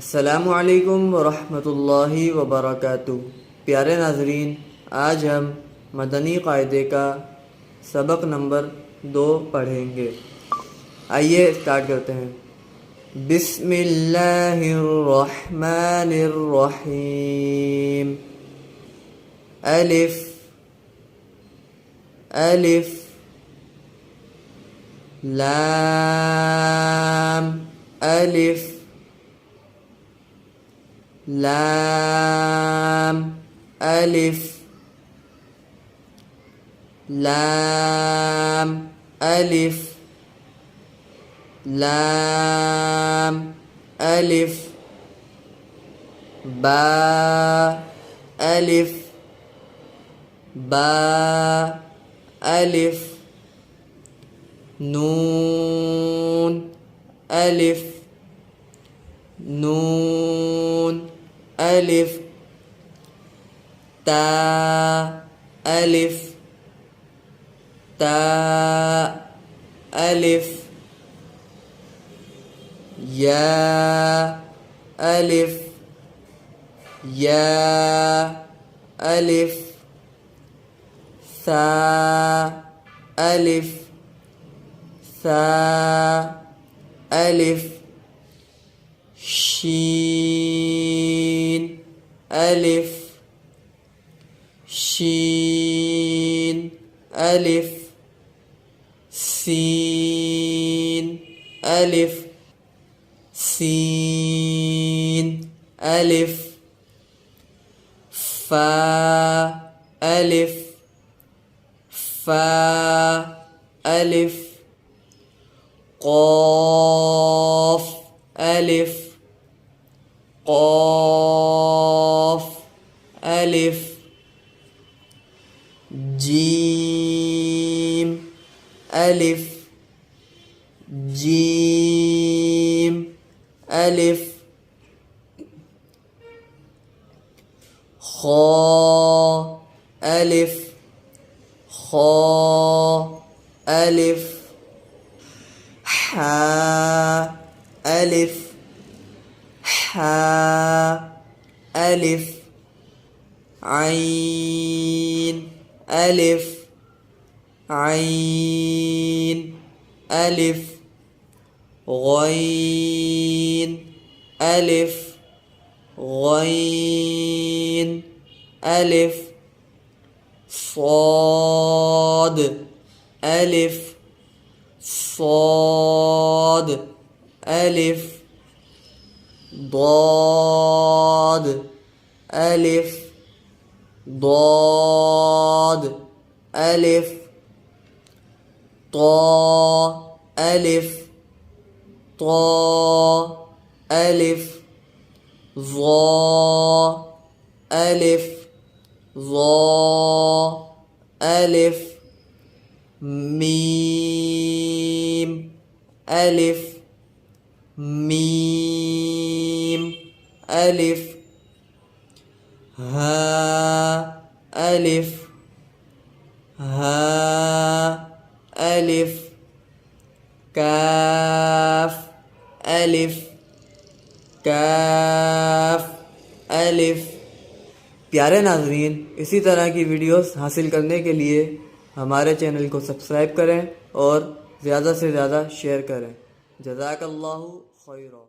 अस्सलामु अलैकुम वरहमतुल्लाहि वबरकातुह। प्यारे नाजरीन, आज हम मदनी क़ायदे का सबक नंबर 2 पढ़ेंगे। आइए स्टार्ट करते हैं। बिस्मिल्लाहिर्रहमानिर्रहीम। अलिफ अलिफ लाम अलिफ लाम अलिफ लाम अलिफ लाम अलिफ बा अलिफ बा अलिफ नून अलिफ नून अलिफ ता अलिफ ता अलिफ या अलिफ या अलिफ सा अलिफ सा अलिफ शीन अलिफ शीन अलिफ सीन अलिफ सीन अलिफ फा अलिफ फा अलिफ क़ाफ़ अलिफ क़ाफ़ अलिफ जीम अलिफ जीम अलिफ खा अलिफ खा अलिफ हा अलिफ हा अलिफ आइन अलिफ आइन अलिफ गईन अलिफ गईन अलिफ صاد अलिफ صاد अलिफ ضاد अलिफ ضاد अलिफ طا अलिफ طا अलिफ ظا अलिफ ظا अलिफ मीम अलिफ मीम अलिफ हा अलिफ हा अलिफ काफ अलिफ काफ अलिफ। प्यारे नाज़रीन, इसी तरह की वीडियोस हासिल करने के लिए हमारे चैनल को सब्सक्राइब करें और ज़्यादा से ज़्यादा शेयर करें। जज़ाकल्लाहु खैरा।